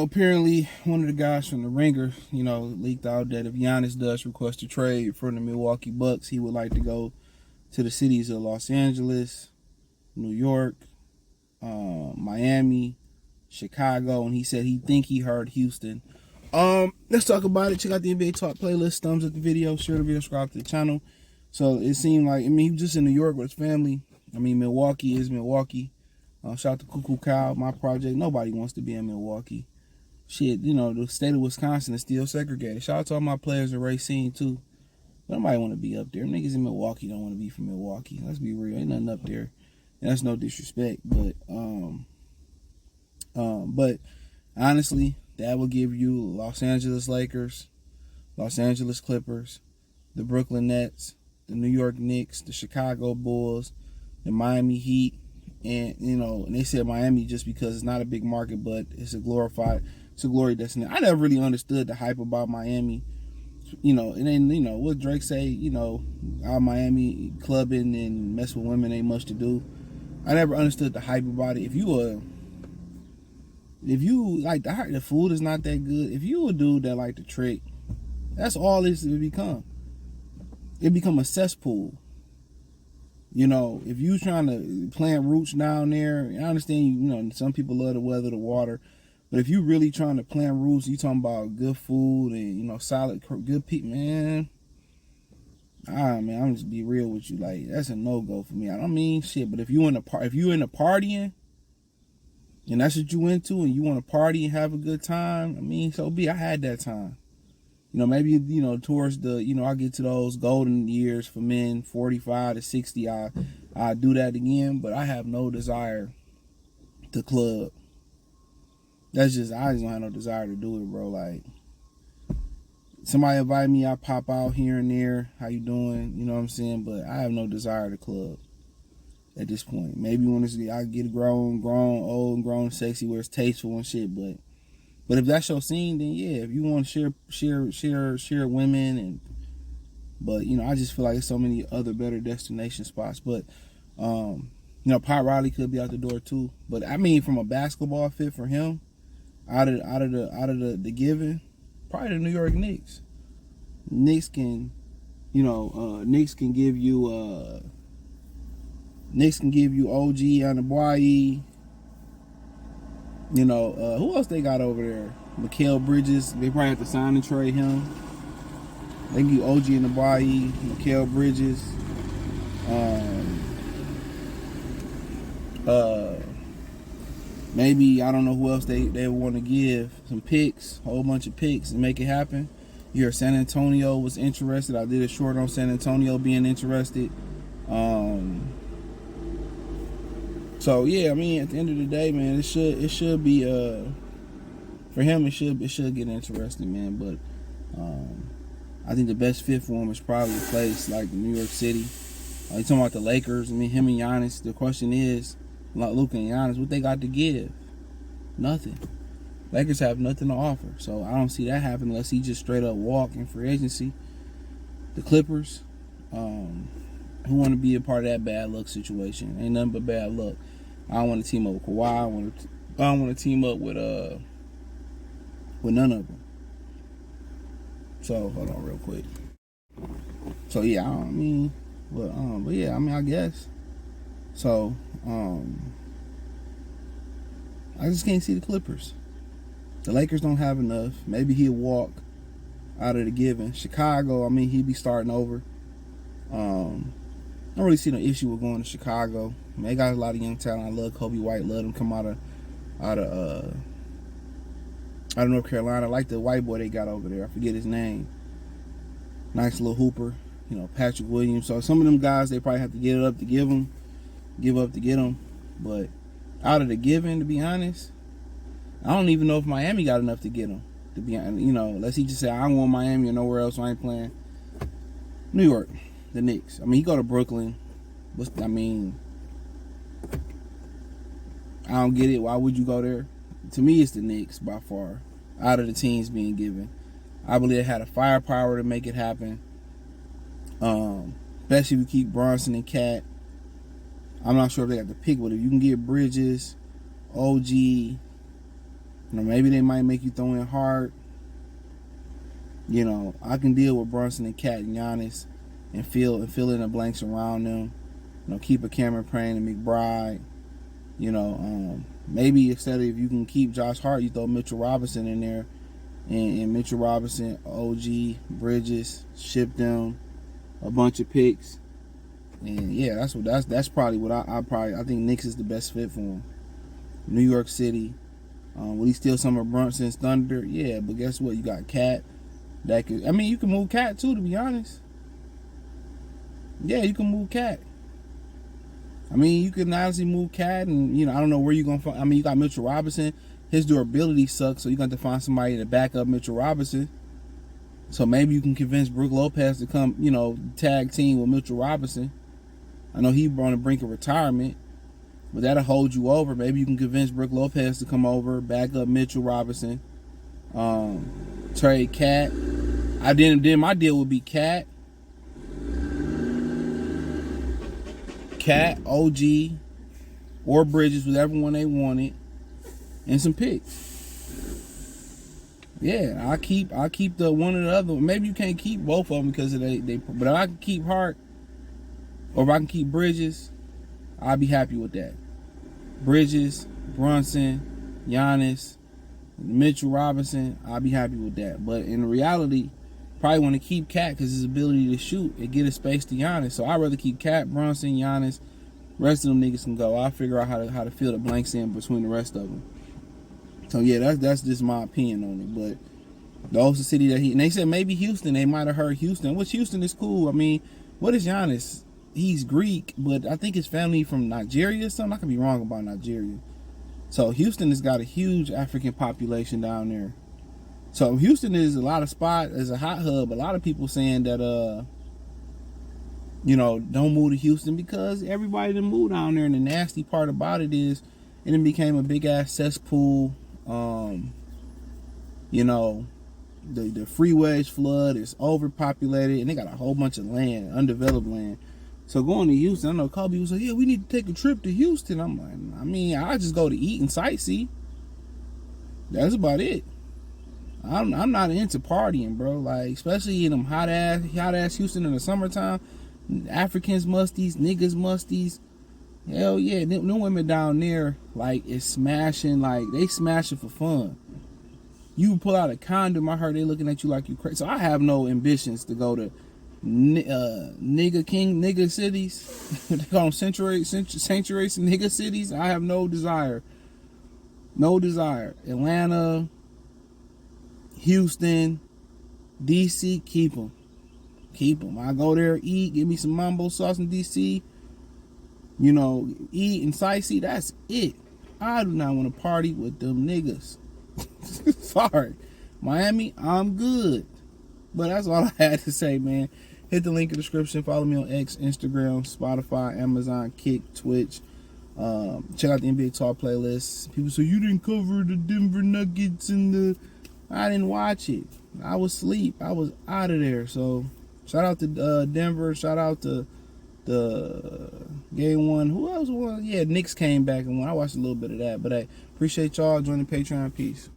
apparently one of the guys from the Ringer, leaked out that if Giannis does request a trade from the Milwaukee Bucks, he would like to go to the cities of Los Angeles, New York, Miami, Chicago, and he said he heard Houston. Let's talk about it. Check out the NBA Talk playlist. Thumbs up the video, share the video, subscribe to the channel. So it seemed like, he was just in New York with his family. Milwaukee is Milwaukee. Shout out to Cuckoo Cow, my project. Nobody wants to be in Milwaukee. Shit, the state of Wisconsin is still segregated. Shout out to all my players at Racine too. Nobody want to be up there. Niggas in Milwaukee don't want to be from Milwaukee. Let's be real. Ain't nothing up there. And that's no disrespect, but honestly, that will give you Los Angeles Lakers, Los Angeles Clippers, the Brooklyn Nets, the New York Knicks, the Chicago Bulls, the Miami Heat, and and they said Miami just because it's not a big market, but it's a glory destination. I never really understood the hype about Miami. And then what Drake say, our Miami clubbing and mess with women ain't much to do. I never understood the hype about it. If you like the food is not that good, if you a dude that like to trick, that's all this will become. It become a cesspool. If you trying to plant roots down there, I understand some people love the weather, the water, but if you really trying to plant roots, you talking about good food and solid, good people, man. I'm just be real with you, like that's a no go for me. I don't mean shit, but if you into partying, and that's what you into, and you want to party and have a good time, so be. I had that time. Maybe towards the I get to those golden years for men, 45 to 60. I do that again, but I have no desire to club. I just don't have no desire to do it, bro. Like somebody invite me, I pop out here and there. How you doing? You know what I'm saying? But I have no desire to club at this point. Maybe when I get old and grown, sexy, where it's tasteful and shit. But if that's your scene, then yeah. If you want to share women but I just feel like there's so many other better destination spots. But Pat Riley could be out the door too. But from a basketball fit for him, out of the given, probably the New York Knicks. Knicks can give you OG Anunoby. Who else they got over there? Mikal Bridges. They probably have to sign and trade him. They can give OG Anunoby, Mikal Bridges. Maybe I don't know who else they want to give some picks, a whole bunch of picks, and make it happen. You hear San Antonio was interested. I did a short on San Antonio being interested. So yeah, at the end of the day, man, it should be for him. It should get interesting, man. But I think the best fit for him is probably a place like New York City. You talking about the Lakers? Him and Giannis. The question is, like Luka and Giannis, what they got to give? Nothing. Lakers have nothing to offer, so I don't see that happen unless he just straight up walk in free agency. The Clippers, who want to be a part of that bad luck situation? Ain't nothing but bad luck. I don't want to team up with Kawhi. I don't want to team up with none of them. So hold on real quick. So yeah, but yeah, I guess. So I just can't see the Clippers. The Lakers don't have enough. Maybe he'll walk out of the given. Chicago, he'd be starting over. I don't really see no issue with going to Chicago. They got a lot of young talent. I love Kobe White. Love him come out of North Carolina. I like the white boy they got over there. I forget his name. Nice little hooper. Patrick Williams. So some of them guys, they probably have to give up to get them. But out of the given, to be honest, I don't even know if Miami got enough to get him. To be honest, unless he just say I don't want Miami or nowhere else, so I ain't playing. New York, the Knicks. He go to Brooklyn. I don't get it. Why would you go there? To me, it's the Knicks by far. Out of the teams being given, I believe they had a firepower to make it happen. Especially if you keep Bronson and Cat. I'm not sure if they got the pick, but if you can get Bridges, OG, You know, maybe they might make you throw in hard. You know, I can deal with Brunson and Cat and Giannis and fill in the blanks around them. You know, keep a Cameron Payne and McBride. You know, maybe instead of, if you can keep Josh Hart, you throw Mitchell Robinson in there, and Mitchell Robinson, OG, Bridges, ship them a bunch of picks, and yeah, that's probably what I think Knicks is the best fit for him. New York City, will he steal some of Brunson's thunder? Yeah, but guess what? You got Cat. That could, I mean, you can move Cat too, to be honest. Yeah, you can move Cat. I mean, you can honestly move Cat, and you know, I don't know where you're gonna find. I mean, you got Mitchell Robinson. His durability sucks, so you're going to have to find somebody to back up Mitchell Robinson. So maybe you can convince Brook Lopez to come, you know, tag team with Mitchell Robinson. I know he's on the brink of retirement, but that'll hold you over. Maybe you can convince Brook Lopez to come over, back up Mitchell Robinson, trade Cat. Then my deal would be Cat, OG, or Bridges, whichever one they wanted, and some picks. Yeah, I keep the one or the other. Maybe you can't keep both of them because of they. But if I can keep Hart, or if I can keep Bridges, I'll be happy with that. Bridges, Brunson, Giannis, Mitchell Robinson, I'll be happy with that. But in reality, probably want to keep Cat because his ability to shoot and get a space to Giannis. So I'd rather keep Cat, Brunson, Giannis. Rest of them niggas can go. I'll figure out how to fill the blanks in between the rest of them. So yeah, that's just my opinion on it. But those the city that and they said maybe Houston. They might have heard Houston, which Houston is cool. I mean, what is Giannis? He's Greek, but I think his family from Nigeria or something. I could be wrong about Nigeria. So Houston has got a huge African population down there. So Houston is a lot of spot as a hot hub. A lot of people saying that you know, don't move to Houston because everybody that moved down there, and the nasty part about it is it became a big ass cesspool. You know, the freeways flood, is overpopulated, and they got a whole bunch of land, undeveloped land. So going to Houston, I know Kobe was like, yeah, we need to take a trip to Houston. I'm like, I mean, I just go to eat and sightsee. That's about it. I'm not into partying, bro. Like, especially in them hot ass Houston in the summertime. Africans musties, niggas musties. Hell yeah, them women down there, like, is smashing, like, they smashing for fun. You pull out a condom, I heard they looking at you like you crazy. So I have no ambitions to go to nigga cities. They call them sanctuaries, nigga cities. I have no desire. No desire. Atlanta, Houston, DC, keep them. Keep them. I go there, eat, give me some mambo sauce in DC. You know, eat and sightsee, that's it. I do not want to party with them niggas. Sorry. Miami, I'm good. But that's all I had to say, man. Hit the link in the description. Follow me on X, Instagram, Spotify, Amazon, Kick, Twitch. Check out the NBA Talk playlist. People say, you didn't cover the Denver Nuggets and the... I didn't watch it. I was asleep. I was out of there. So, shout out to Denver. Shout out to the game one. Who else won? Yeah, Knicks came back and won. I watched a little bit of that. But hey, appreciate y'all. Join the Patreon. Peace.